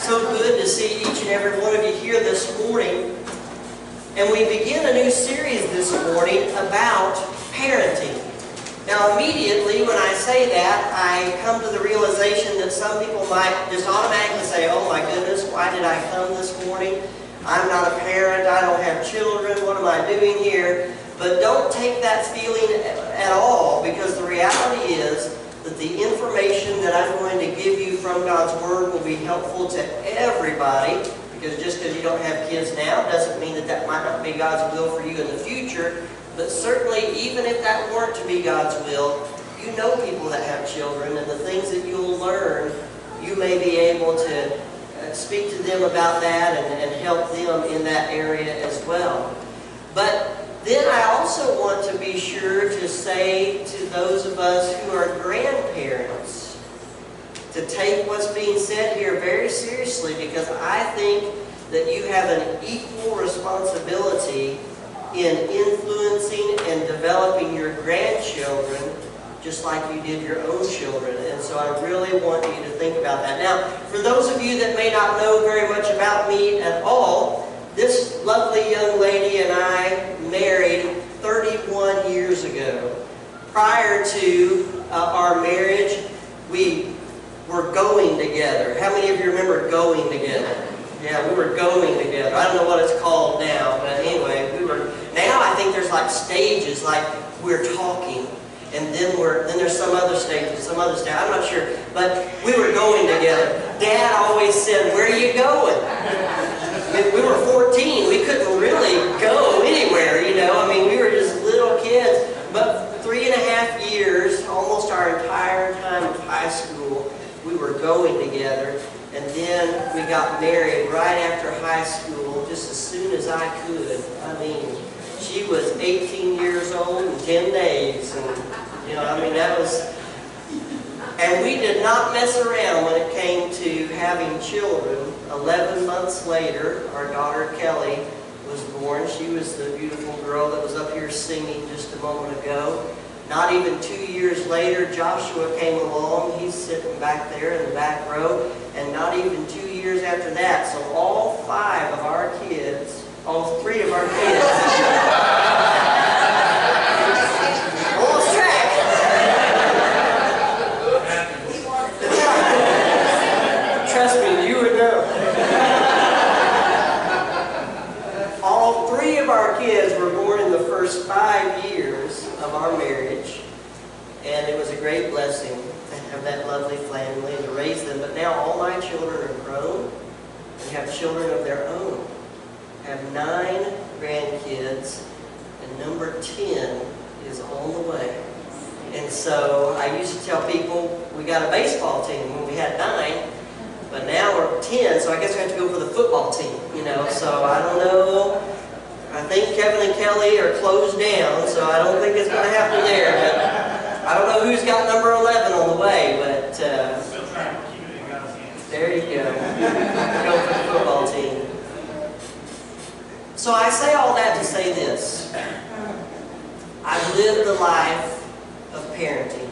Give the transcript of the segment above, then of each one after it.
So good to see each and every one of you here this morning. And we begin a new series this morning about parenting. Now immediately when I say that, I come to the realization that some people might just automatically say, oh my goodness, why did I come this morning? I'm not a parent, I don't have children, what am I doing here? But don't take that feeling at all, because the reality is that the information that I'm going to give you from God's Word will be helpful to everybody. Because just because you don't have kids now doesn't mean that that might not be God's will for you in the future. But certainly, even if that weren't to be God's will, you know people that have children, and the things that you'll learn, you may be able to speak to them about that and help them in that area as well. But then I also want to be sure to say to those of us who are grandparents to take what's being said here very seriously, because I think that you have an equal responsibility in influencing and developing your grandchildren just like you did your own children. And so I really want you to think about that. Now, for those of you that may not know very much about me at all, this lovely young lady and I married 31 years ago. Prior to our marriage, we were going together. How many of you remember going together? Yeah, we were going together. I don't know what it's called now, but anyway, now I think there's like stages, like we're talking, and then there's some other stages, I'm not sure, but we were going together. Dad always said, "Where are you going?" We were 14. We couldn't really go anywhere, you know. I mean, we were just little kids. But 3.5 years, almost our entire time of high school, we were going together. And then we got married right after high school, just as soon as I could. I mean, she was 18 years old in 10 days. And, you know, I mean, that was... And we did not mess around when it came to having children. 11 months later, our daughter Kelly was born. She was the beautiful girl that was up here singing just a moment ago. Not even 2 years later, Joshua came along. He's sitting back there in the back row. And not even 2 years after that, so all 5 of our kids, all 3 of our kids, lost track. Trust me, you would know. All 3 of our kids were born in the first 5 years of our marriage, and it was a great blessing to have that lovely family and to raise them. But now all my children are grown and have children of their own. I have 9 grandkids, and number 10 is on the way. And so I used to tell people we got a baseball team when we had 9, but now we're 10, so I guess we have to go for the football team, you know. So I don't know. I think Kevin and Kelly are closed down, so I don't think it's going to happen there. But I don't know who's got number 11 on the way, but Still trying to keep it in God's hands. there you go. Go for the football team. So I say all that to say this. I've lived the life of parenting,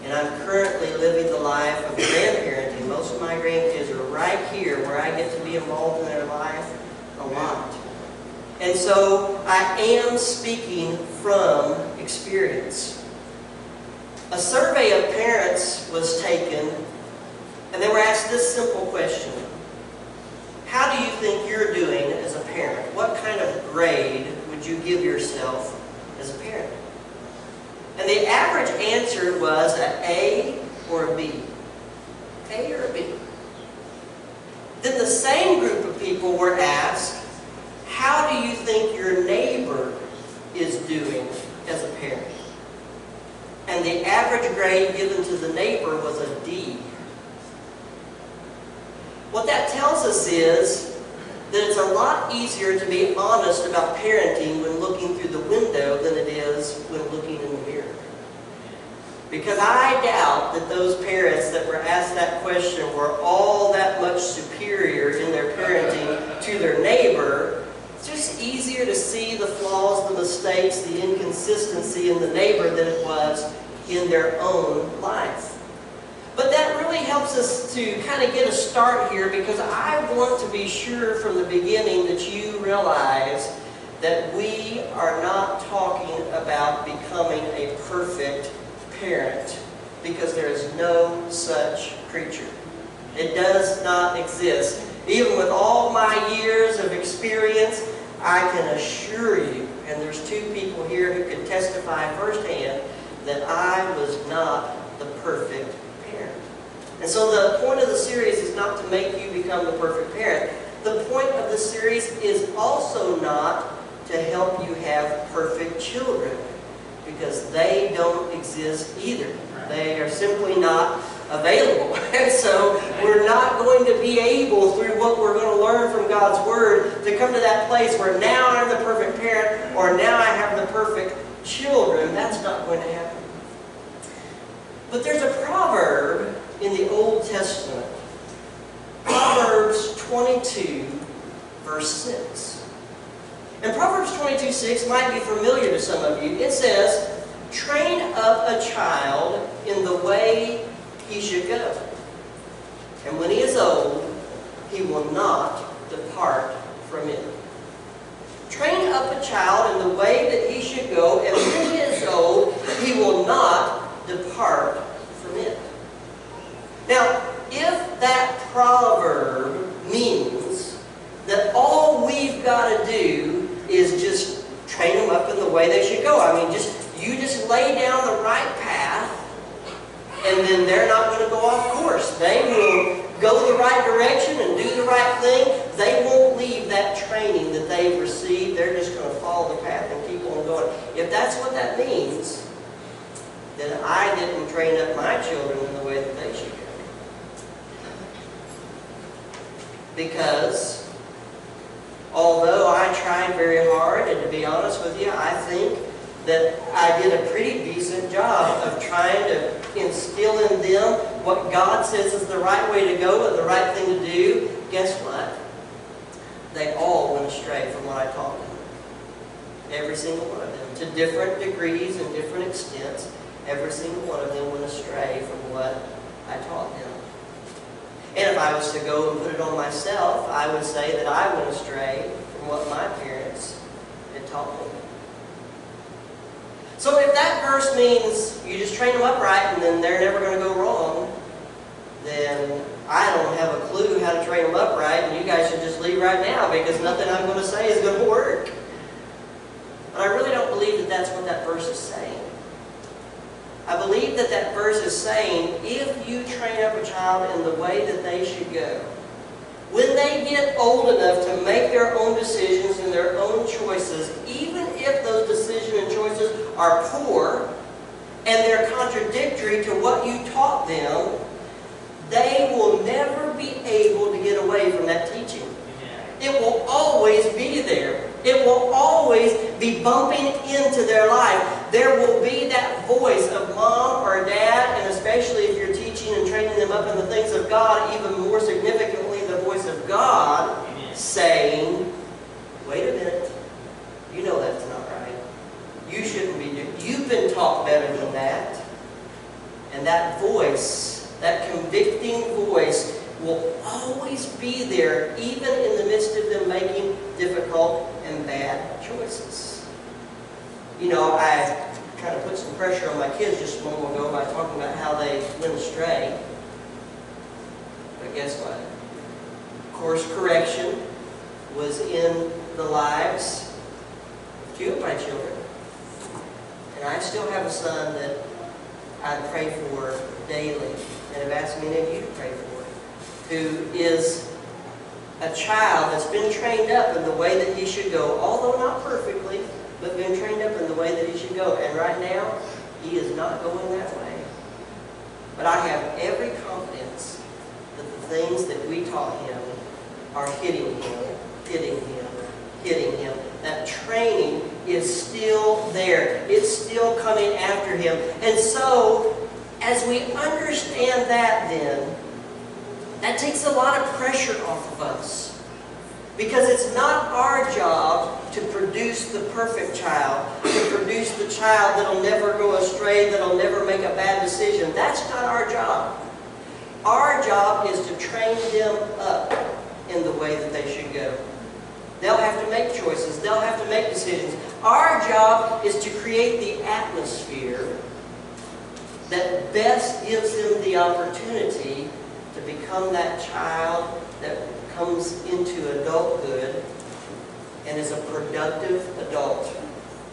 and I'm currently living the life of grandparenting. Most of my grandkids are right here where I get to be involved in their life a lot. And so I am speaking from experience. A survey of parents was taken, and they were asked this simple question: how do you think you're doing as a parent? What kind of grade would you give yourself as a parent? And the average answer was an A or a B. A or a B. Then the same group of people were asked, how do you think your neighbor is doing as a parent? And the average grade given to the neighbor was a D. What that tells us is that it's a lot easier to be honest about parenting when looking through the window than it is when looking in the mirror. Because I doubt that those parents that were asked that question were all that much superior in their parenting to their neighbor. It's just easier to see the flaws, the mistakes, the inconsistency in the neighbor than it was in their own life. But that really really helps us to kind of get a start here, because I want to be sure from the beginning that you realize that we are not talking about becoming a perfect parent, because there is no such creature. It does not exist. Even with all my years of experience, I can assure you, and there's two people here who can testify firsthand, that I was not the perfect parent. And so the point of the series is not to make you become the perfect parent. The point of the series is also not to help you have perfect children, because they don't exist either. They are simply not available. And so we're not going to be able, through what we're going to learn from God's Word, to come to that place where now I'm the perfect parent, or now I have the perfect children. That's not going to happen. But there's a proverb in the Old Testament. Proverbs 22, verse 6. And Proverbs 22:6 might be familiar to some of you. It says, "Train up a child in the way he should go, and when he is old, he will not depart from it." Train up a child in the way that he should go, and when he is old, he will not depart from it. Now, if that proverb means that all we've got to do is just train them up in the way they should go, I mean, you just lay down the right path, and then they're not going to go off course. They will go the right direction and do the right thing. They won't leave that training that they've received. They're just going to follow the path and keep on going. If that's what that means, then I didn't train up my children in the way that they should go. Because although I tried very hard, and to be honest with you, I think that I did a pretty decent job of trying to instill in them what God says is the right way to go and the right thing to do, guess what? They all went astray from what I taught them. Every single one of them. To different degrees and different extents, every single one of them went astray from what I taught them. And if I was to go and put it on myself, I would say that I went astray from what my parents had taught me. So if that verse means you just train them upright and then they're never going to go wrong, then I don't have a clue how to train them upright, and you guys should just leave right now, because nothing I'm going to say is going to work. But I really don't believe that that's what that verse is saying. I believe that that verse is saying, if you train up a child in the way that they should go, when they get old enough to make their own decisions and their own choices, even if those decisions and choices are poor and they're contradictory to what you taught them, they will never be able to get away from that teaching. It will always be there. It will always be bumping into their life. There will be that voice of mom or dad, and especially if you're teaching and training them up in the things of God, even more significantly the voice of God saying, wait a minute, you know that's not right. You shouldn't be doing it. You've been taught better than that. And that voice, that convicting voice, will always be there, even in the midst of them making difficult and bad choices. You know, I kind of put some pressure on my kids just a moment ago by talking about how they went astray. But guess what? Course correction was in the lives of two of my children. And I still have a son that I pray for daily, and have asked many of you to pray for, who is a child that's been trained up in the way that he should go, although not perfectly, but been trained up in the way that he should go. And right now, he is not going that way. But I have every confidence that the things that we taught him are hitting him, hitting him, hitting him. That training is still there. It's still coming after him. And so, as we understand that then, that takes a lot of pressure off of us. Because it's not our job to produce the perfect child, to produce the child that'll never go astray, that'll never make a bad decision. That's not our job. Our job is to train them up in the way that they should go. They'll have to make choices. They'll have to make decisions. Our job is to create the atmosphere that best gives them the opportunity to become that child that comes into adulthood and is a productive adult.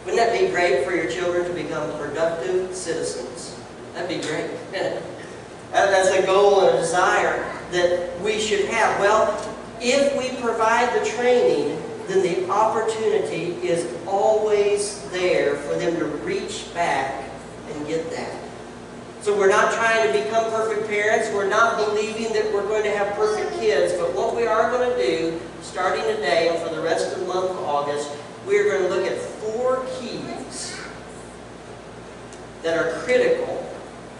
Wouldn't that be great for your children to become productive citizens? That'd be great. That's a goal and a desire that we should have. Well, if we provide the training, then the opportunity is always there for them to reach back and get that. So we're not trying to become perfect parents. We're not believing that we're going to have perfect kids. But what we are going to do, starting today and for the rest of the month of August, we're going to look at 4 keys that are critical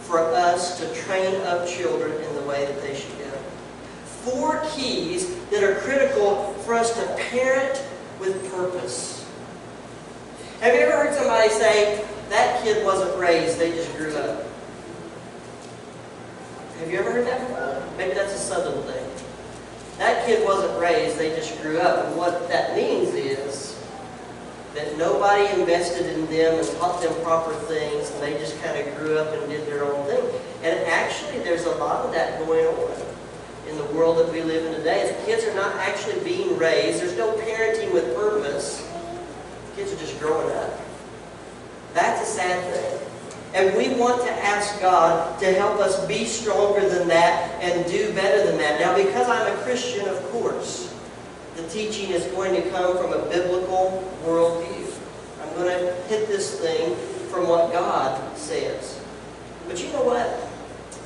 for us to train up children in the way that they should go. 4 keys that are critical for us to parent with purpose. Have you ever heard somebody say, that kid wasn't raised, they just grew up? Have you ever heard that before? Maybe that's a Southern thing. That kid wasn't raised, they just grew up. And what that means is that nobody invested in them and taught them proper things, and they just kind of grew up and did their own thing. And actually, there's a lot of that going on in the world that we live in today. The kids are not actually being raised. There's no parenting with purpose. Kids are just growing up. That's a sad thing. And we want to ask God to help us be stronger than that and do better than that. Now, because I'm a Christian, of course, the teaching is going to come from a biblical worldview. I'm going to hit this thing from what God says. But you know what?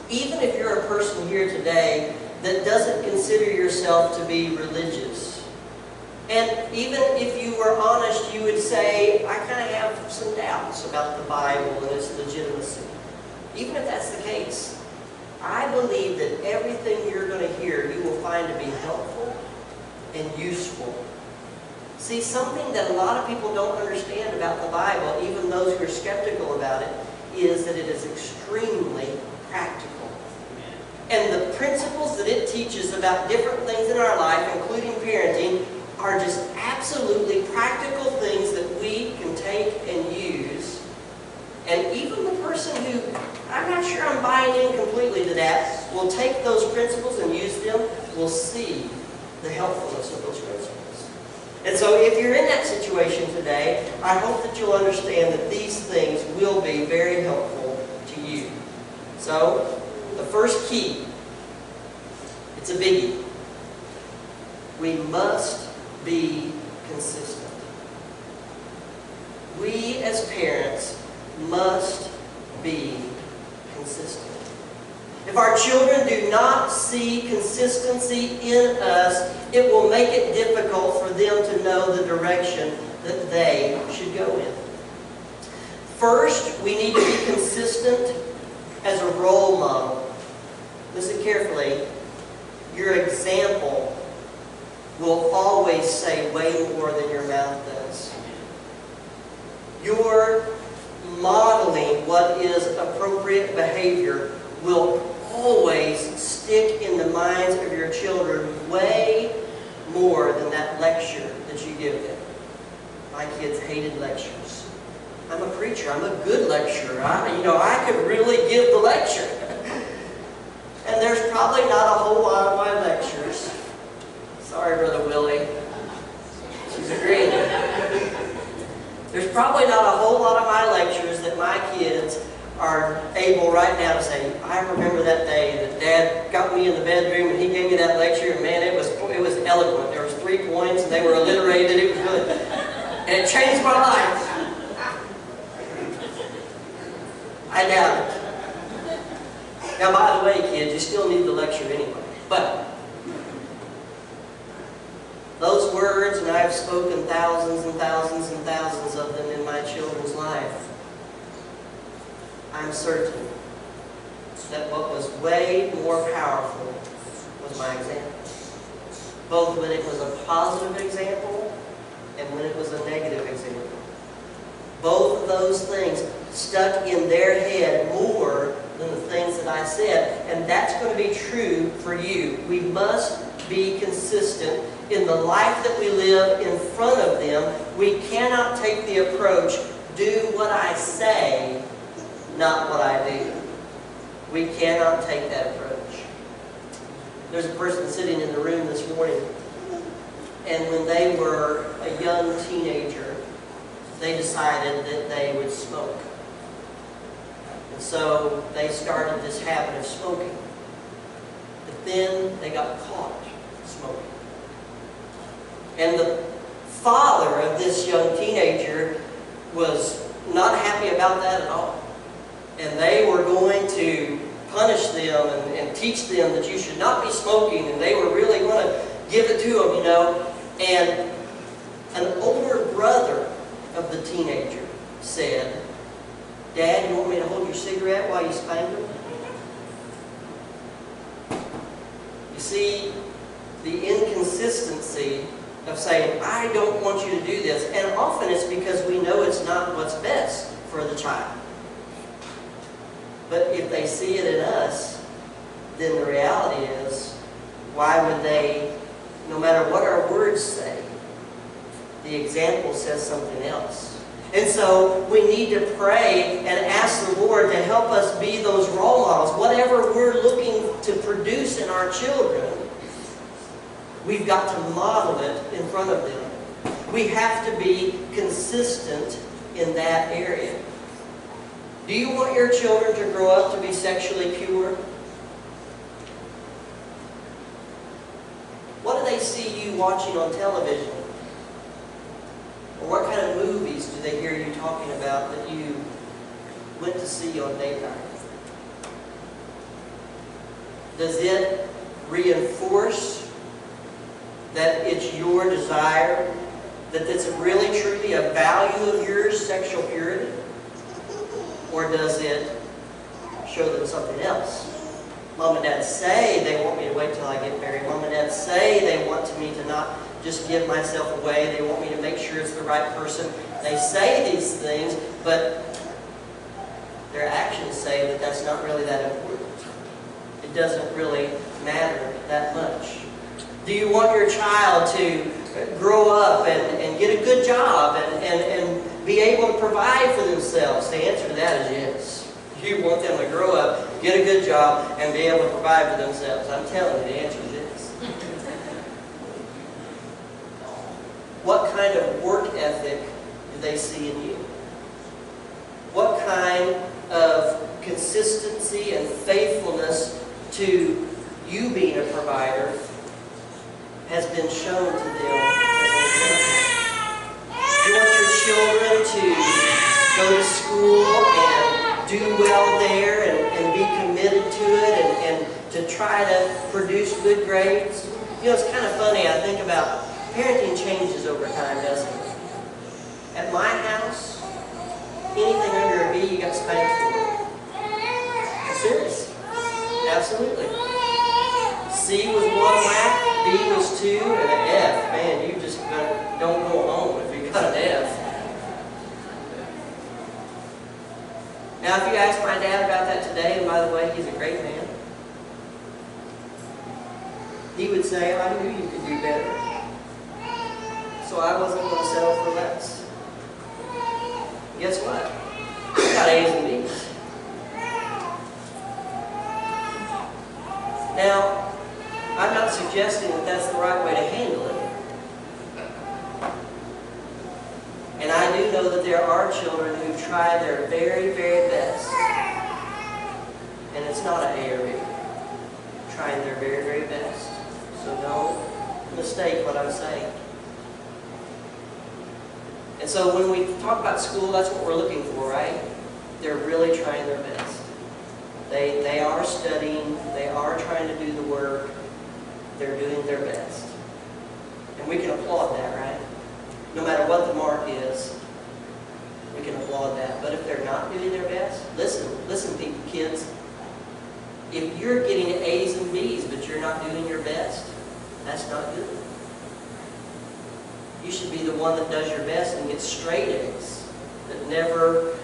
Even if you're a person here today that doesn't consider yourself to be religious, and even if you were honest, you would say, I kind of have some doubts about the Bible and its legitimacy. Even if that's the case, I believe that everything you're going to hear, you will find to be helpful and useful. See, something that a lot of people don't understand about the Bible, even those who are skeptical about it, is that it is extremely practical. And the principles that it teaches about different things in our life, including parenting, are just absolutely practical things that we can take and use. And even the person who, I'm not sure I'm buying in completely to that, will take those principles and use them, will see the helpfulness of those principles. And so if you're in that situation today, I hope that you'll understand that these things will be very helpful to you. So, the first key, it's a biggie. We must be consistent. We as parents must be consistent. If our children do not see consistency in us, it will make it difficult for them to know the direction that they should go in. First, we need to be consistent as a role model. Listen carefully. Your example will always say way more than your mouth does. Your modeling what is appropriate behavior will always stick in the minds of your children way more than that lecture that you give them. My kids hated lectures. I'm a preacher. I'm a good lecturer. I could really give the lecture. And there's probably not a whole lot of my lectures. Sorry, Brother Willie. She's agreeing. There's probably not a whole lot of my lectures that my kids are able right now to say, I remember that day that Dad got me in the bedroom and he gave me that lecture, and man, it was eloquent. There was 3 points and they were alliterated. It was good. And it changed my life. I doubt it. Now, by the way, kids, you still need the lecture anyway. But those words, and I've spoken thousands and thousands and thousands of them in my children's life, I'm certain that what was way more powerful was my example. Both when it was a positive example and when it was a negative example. Both of those things stuck in their head more than the things that I said. And that's going to be true for you. We must be consistent in the life that we live in front of them. We cannot take the approach, do what I say, not what I do. We cannot take that approach. There's a person sitting in the room this morning, and when they were a young teenager, they decided that they would smoke. And so they started this habit of smoking. But then they got caught smoking. And the father of this young teenager was not happy about that at all. And they were going to punish them and teach them that you should not be smoking, and they were really going to give it to them, you know. And an older brother of the teenager said, "Dad, you want me to hold your cigarette while you spank them?" You see, the inconsistency of saying, "I don't want you to do this," and often it's because we know it's not what's best for the child. But if they see it in us, then the reality is, why would they, no matter what our words say, the example says something else. And so we need to pray and ask the Lord to help us be those role models. Whatever we're looking to produce in our children, we've got to model it in front of them. We have to be consistent in that area. Do you want your children to grow up to be sexually pure? What do they see you watching on television? Or what kind of movies do they hear you talking about that you went to see on date night? Does it reinforce that it's your desire, that it's really truly a value of yours, sexual purity? Or does it show them something else? Mom and Dad say they want me to wait till I get married. Mom and Dad say they want me to not just give myself away. They want me to make sure it's the right person. They say these things, but their actions say that that's not really that important. It doesn't really matter that much. Do you want your child to grow up and get a good job and be able to provide for themselves? The answer to that is yes. You want them to grow up, get a good job, and be able to provide for themselves. I'm telling you, the answer is yes. What kind of work ethic do they see in you? What kind of consistency and faithfulness to you being a provider has been shown to them as an example? You want your children to go to school and do well there and be committed to it and to try to produce good grades? You know, it's kind of funny. I think about parenting changes over time, doesn't it? At my house, anything under a B you got spanked for. I'm serious. Absolutely. C was 1 whack, B was 2, and an F. Man, you just don't go home if you got an F. Now, if you ask my dad about that today, and by the way, he's a great man, he would say, "I knew you could do better. So I wasn't going to settle for less." Guess what? I got A's and B's. Now, I'm not suggesting that that's the right way to handle it. And I do know that there are children who try their very, very best. And it's not an A or B. Trying their very, very best. So don't mistake what I'm saying. And so when we talk about school, that's what we're looking for, right? They're really trying their best. They are studying. They are trying to do the work. They're doing their best. And we can applaud that, right? No matter what the mark is, we can applaud that. But if they're not doing their best, listen, people, kids. If you're getting A's and B's, but you're not doing your best, that's not good. You should be the one that does your best and gets straight A's, that never,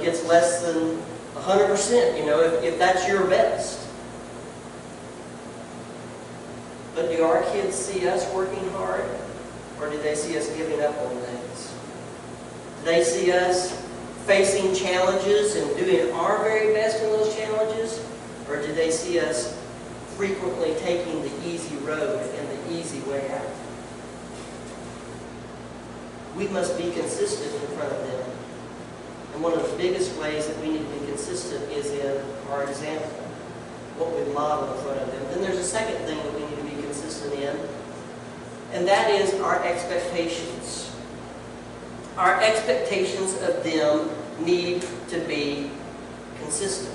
gets less than 100%, you know, if that's your best. But do our kids see us working hard, or do they see us giving up on things? Do they see us facing challenges and doing our very best in those challenges, or do they see us frequently taking the easy road and the easy way out? We must be consistent in front of them. And one of the biggest ways that we need to be consistent is in our example, what we model in front of them. Then there's a second thing that we need to be consistent in, and that is our expectations. Our expectations of them need to be consistent.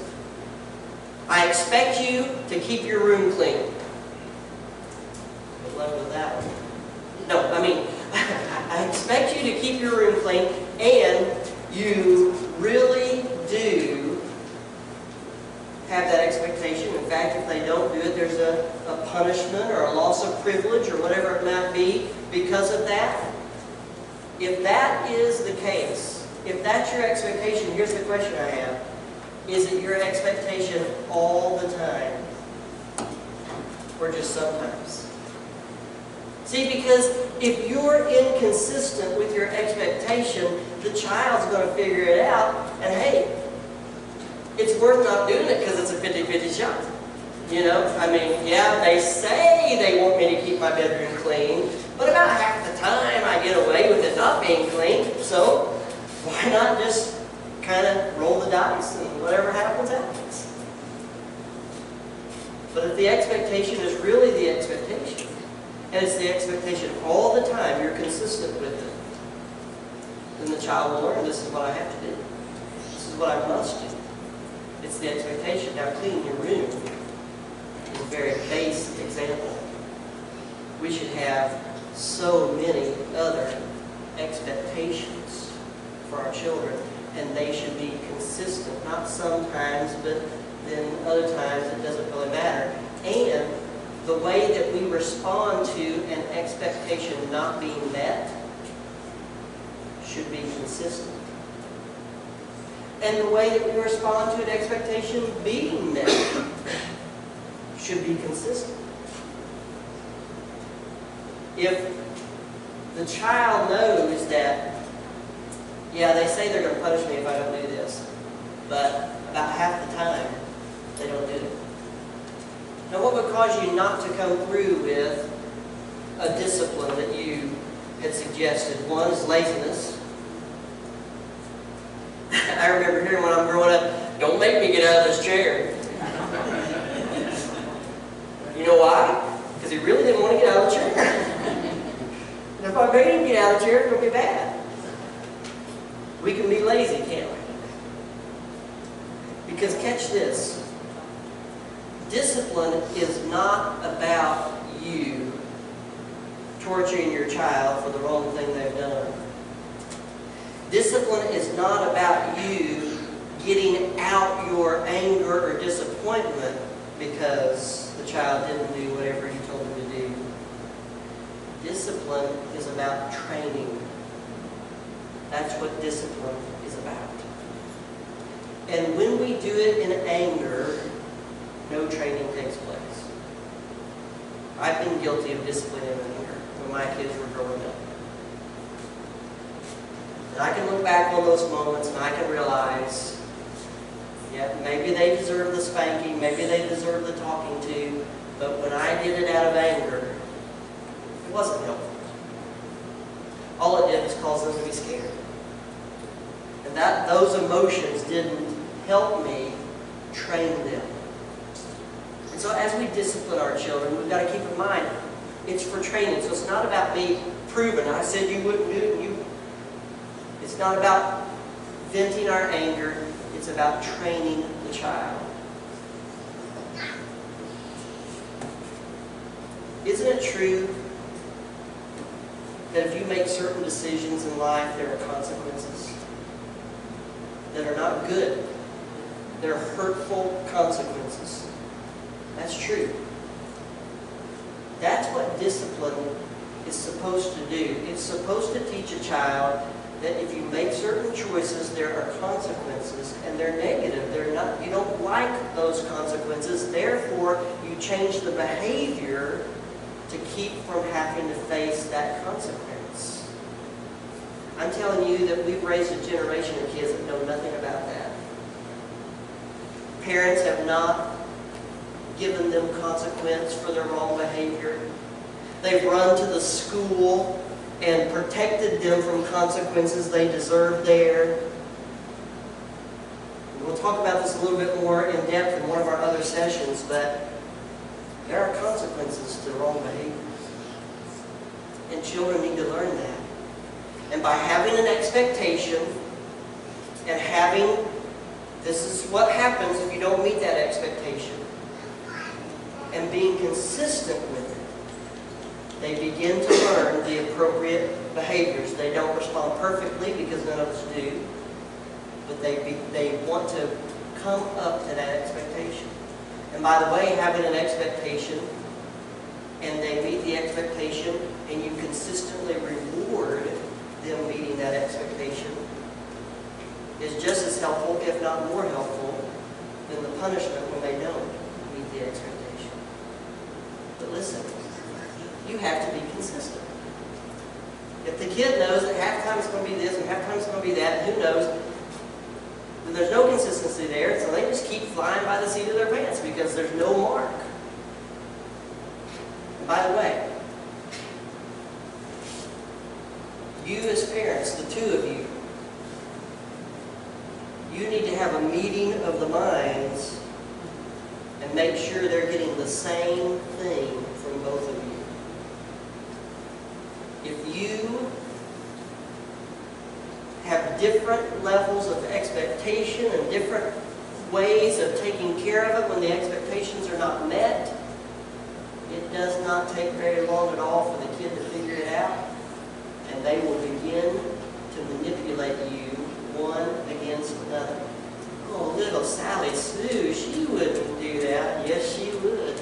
I expect you to keep your room clean. Good luck with that one. No, I mean, I expect you to keep your room clean, and you really do have that expectation. In fact, if they don't do it, there's a punishment or a loss of privilege or whatever it might be because of that. If that is the case, if that's your expectation, here's the question I have. Is it your expectation all the time? Or just sometimes? See, because if you're inconsistent with your expectation, the child's going to figure it out, and hey, it's worth not doing it because it's a 50-50 shot. You know, I mean, yeah, they say they want me to keep my bedroom clean, but about half the time I get away with it not being clean, so why not just kind of roll the dice and whatever happens, happens. But if the expectation is really the expectation, and it's the expectation all the time, you're consistent with it, then the child will learn, this is what I have to do. This is what I must do. It's the expectation. Now, clean your room is a very base example. We should have so many other expectations for our children, and they should be consistent. Not sometimes, but then other times it doesn't really matter. And the way that we respond to an expectation not being met should be consistent. And the way that we respond to an expectation being met should be consistent. If the child knows that, yeah, they say they're going to punish me if I don't do this, but about half the time, they don't do it. Now, what would cause you not to come through with a discipline that you had suggested? One is laziness. I remember hearing when I'm growing up, don't make me get out of this chair. You know why? Because he really didn't want to get out of the chair. And if I made him get out of the chair, it's going to be bad. We can be lazy, can't we? Because catch this. Discipline is not about you torturing your child for the wrong thing they've done. Discipline is not about you getting out your anger or disappointment because the child didn't do whatever you told him to do. Discipline is about training. That's what discipline is about. And when we do it in anger, no training takes place. I've been guilty of disciplining in anger when my kids were growing up. And I can look back on those moments and I can realize, yeah, maybe they deserve the spanking, maybe they deserve the talking to, but when I did it out of anger, it wasn't helpful. All it did was cause them to be scared. And those emotions didn't help me train them. And so as we discipline our children, we've got to keep in mind, it's for training. So it's not about me proving, I said you wouldn't do it, and you. It's not about venting our anger. It's about training the child. Isn't it true that if you make certain decisions in life, there are consequences that are not good? There are hurtful consequences. That's true. That's what discipline is supposed to do. It's supposed to teach a child that if you make certain choices, there are consequences, and they're negative. They're not, you don't like those consequences. Therefore, you change the behavior to keep from having to face that consequence. I'm telling you that we've raised a generation of kids that know nothing about that. Parents have not given them consequence for their wrong behavior. They've run to the school and protected them from consequences they deserve there. We'll talk about this a little bit more in depth in one of our other sessions, but there are consequences to wrong behavior. And children need to learn that. And by having an expectation and having, this is what happens if you don't meet that expectation, and being consistent with it, they begin to learn the appropriate behaviors. They don't respond perfectly because none of us do, but they want to come up to that expectation. And by the way, having an expectation and they meet the expectation and you consistently reward them meeting that expectation is just as helpful, if not more helpful, than the punishment when they don't meet the expectation. But listen, you have to be consistent. If the kid knows that halftime is going to be this and halftime is going to be that, who knows, then there's no consistency there, so they just keep flying by the seat of their pants because there's no mark. And by the way, you as parents, the two of you, you need to have a meeting of the minds and make sure they're getting the same thing from both of you. If you have different levels of expectation and different ways of taking care of it when the expectations are not met, it does not take very long at all for the kid to figure it out, and they will begin to manipulate you one against another. Oh, little Sally Sue, she wouldn't do that. Yes, she would,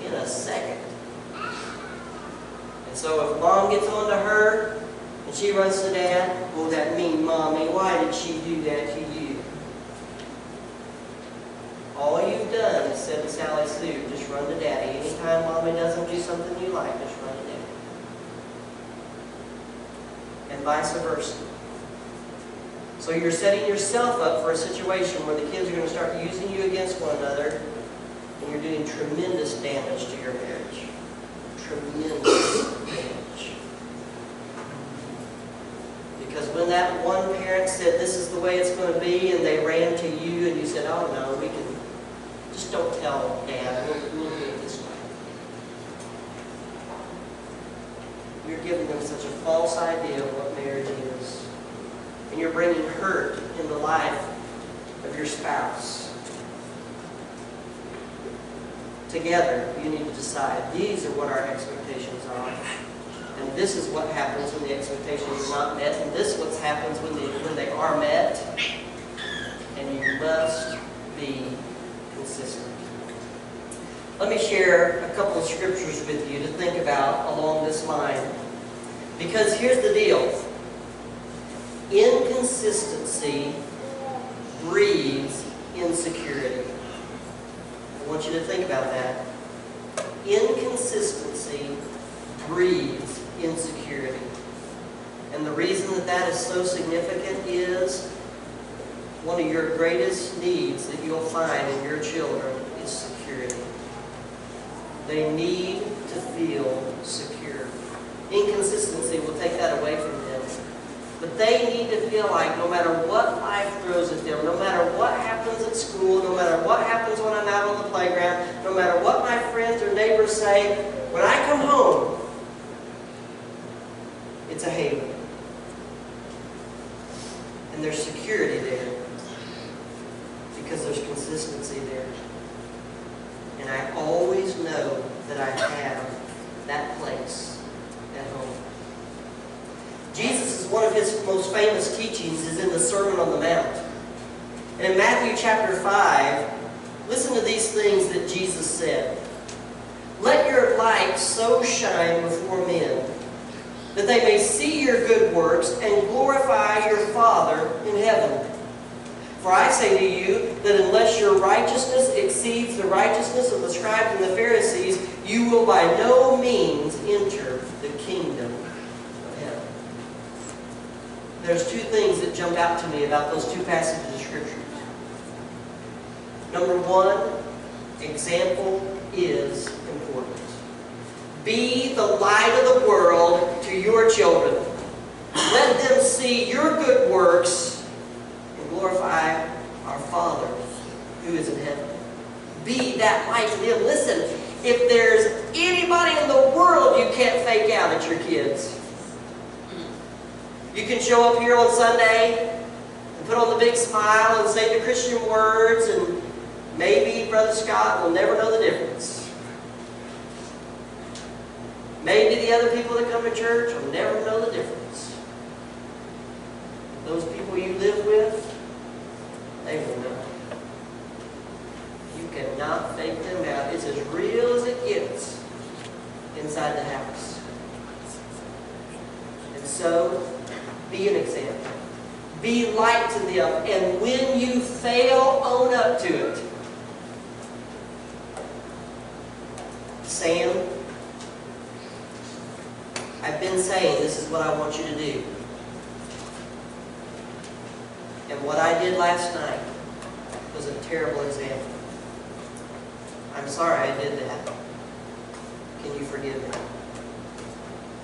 in a second. And so if mom gets on to her, and she runs to dad, oh, that mean mommy, why did she do that to you? All you've done is said to Sally Sue, just run to daddy. Anytime mommy doesn't do something you like, just run to daddy. And vice versa. So you're setting yourself up for a situation where the kids are going to start using you against one another, and you're doing tremendous damage to your marriage. Tremendous damage. Because when that one parent said, this is the way it's going to be, and they ran to you, and you said, oh no, we can, just don't tell Dad, we'll do it this way. You're giving them such a false idea of what marriage is. And you're bringing hurt in the life of your spouse. Together, you need to decide, these are what our expectations are. And this is what happens when the expectations are not met. And this is what happens when they are met. And you must be consistent. Let me share a couple of scriptures with you to think about along this line. Because here's the deal. Inconsistency breeds insecurity. I want you to think about that. Inconsistency breeds insecurity. And the reason that that is so significant is one of your greatest needs that you'll find in your children is security. They need to feel secure. Inconsistency will take that away from them. But they need to feel like no matter what life throws at them, no matter what happens at school, no matter what happens when I'm out on the playground, no matter what my friends or neighbors say, when I come home, it's a haven. And there's security there because there's consistency there. And I always know that I have that place at home. Jesus, one of his most famous teachings is in the Sermon on the Mount. And in Matthew chapter 5, listen to these things that Jesus said. Let your light so shine before men that they may see your good works and glorify your Father in heaven. For I say to you that unless your righteousness exceeds the righteousness of the scribes and the Pharisees, you will by no means enter the kingdom of heaven. There's two things that jump out to me about those two passages of Scripture. Number one, example is important. Be the light of the world to your children. Let them see your good works and glorify our Father who is in heaven. Be that light to them. Listen, if there's anybody in the world you can't fake out, it's your kids. You can show up here on Sunday and put on the big smile and say the Christian words, and maybe Brother Scott will never know the difference. Maybe the other people that come to church will never know the difference. Those people you live with, they will know. You cannot fake them out. It's as real as it gets inside the house. And so, be an example. Be light to them. And when you fail, own up to it. Sam, I've been saying this is what I want you to do. And what I did last night was a terrible example. I'm sorry I did that. Can you forgive me?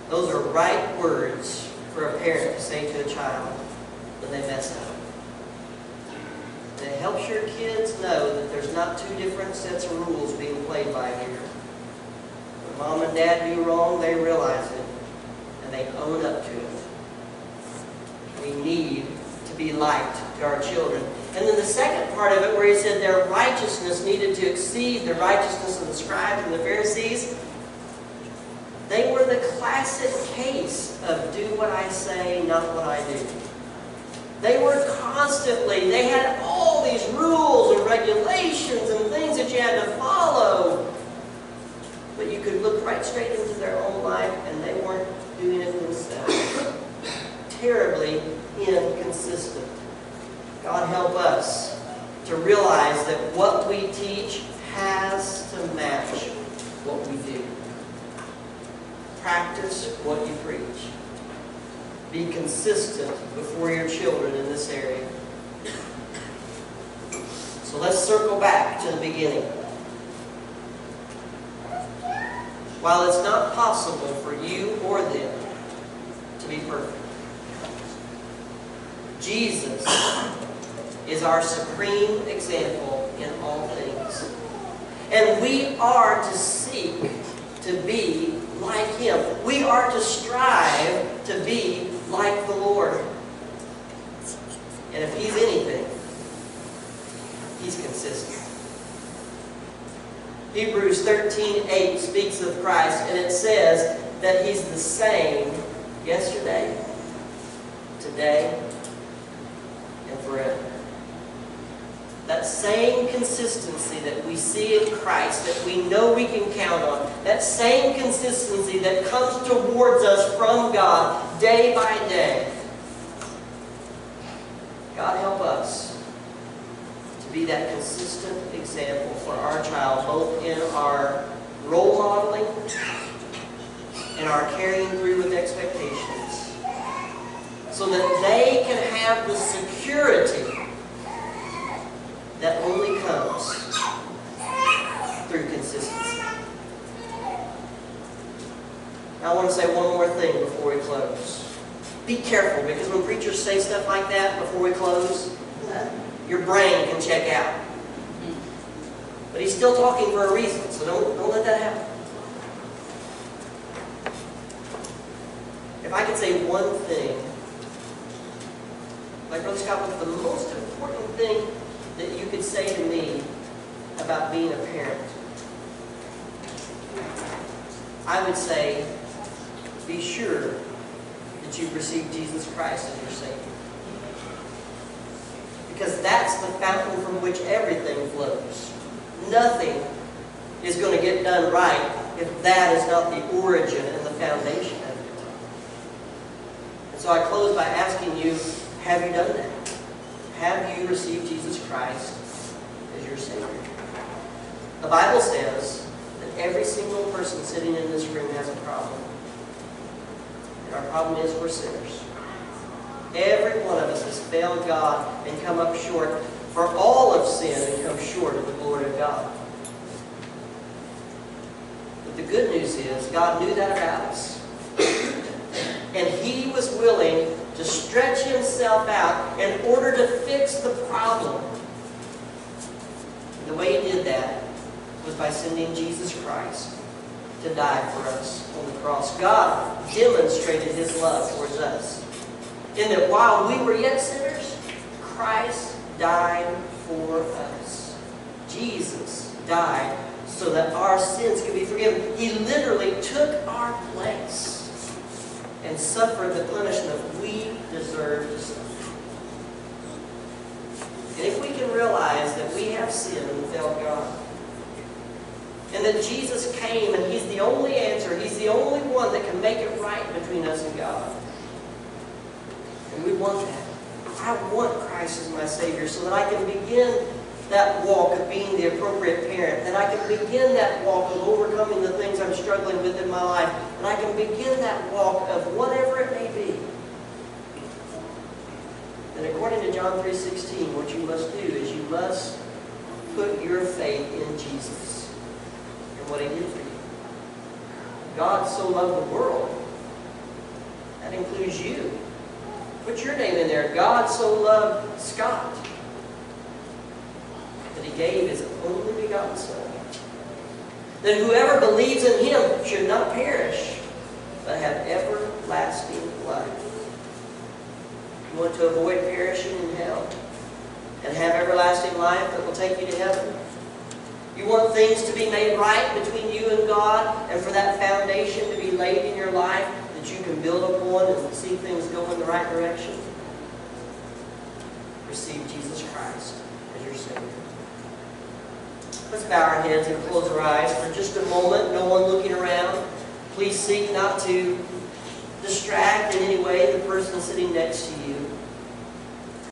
Those are right words for a parent to say to a child when they mess up. And it helps your kids know that there's not two different sets of rules being played by here. When mom and dad do wrong, they realize it, and they own up to it. We need to be light to our children. And then the second part of it, where he said their righteousness needed to exceed the righteousness of the scribes and the Pharisees, they were the classic case of do what I say, not what I do. They were constantly, they had all these rules and regulations and things that you had to follow. But you could look right straight into their own life and they weren't doing it themselves. Terribly inconsistent. God help us to realize that what we teach has to match what we do. Practice what you preach. Be consistent before your children in this area. So let's circle back to the beginning. While it's not possible for you or them to be perfect, Jesus is our supreme example in all things. And we are to seek to be like Him. We are to strive to be like the Lord. And if He's anything, He's consistent. Hebrews 13:8 speaks of Christ, and it says that He's the same yesterday, today, and forever. That same consistency that we see in Christ, that we know we can count on, that same consistency that comes towards us from God day by day. God help us to be that consistent example for our child, both in our role modeling and our carrying through with expectations, so that they can have the security that only comes through consistency. Now I want to say one more thing before we close. Be careful, because when preachers say stuff like that before we close, your brain can check out. But he's still talking for a reason, so don't let that happen. If I could say one thing, like Brother Scott, what's the most important thing that you could say to me about being a parent? I would say, be sure that you've received Jesus Christ as your Savior. Because that's the fountain from which everything flows. Nothing is going to get done right if that is not the origin and the foundation of it. So I close by asking you, have you done that? Have you received Jesus Christ as your Savior? The Bible says that every single person sitting in this room has a problem. And our problem is we're sinners. Every one of us has failed God and come up short. For all of sin and come short of the glory of God. But the good news is God knew that about us. And He was willing to stretch Himself out in order to fix the problem. And the way He did that was by sending Jesus Christ to die for us on the cross. God demonstrated His love towards us, in that while we were yet sinners, Christ died for us. Jesus died so that our sins could be forgiven. He literally took our place and suffered the punishment we deserve to suffer. And if we can realize that we have sinned and failed God, and that Jesus came and He's the only answer, He's the only one that can make it right between us and God, and we want that. I want Christ as my Savior so that I can begin that walk of being the appropriate parent, that I can begin that walk of overcoming the things I'm struggling with in my life, and I can begin that walk of whatever it may be. And according to John 3:16, what you must do is you must put your faith in Jesus and what He did for you. God so loved the world. That includes you. Put your name in there. God so loved Scott that He gave His only begotten Son, that whoever believes in Him should not perish, but have everlasting life. You want to avoid perishing in hell and have everlasting life that will take you to heaven? You want things to be made right between you and God, and for that foundation to be laid in your life that you can build upon and see things go in the right direction? Receive Jesus Christ as your Savior. Let's bow our heads and close our eyes for just a moment. No one looking around. Please seek not to distract in any way the person sitting next to you.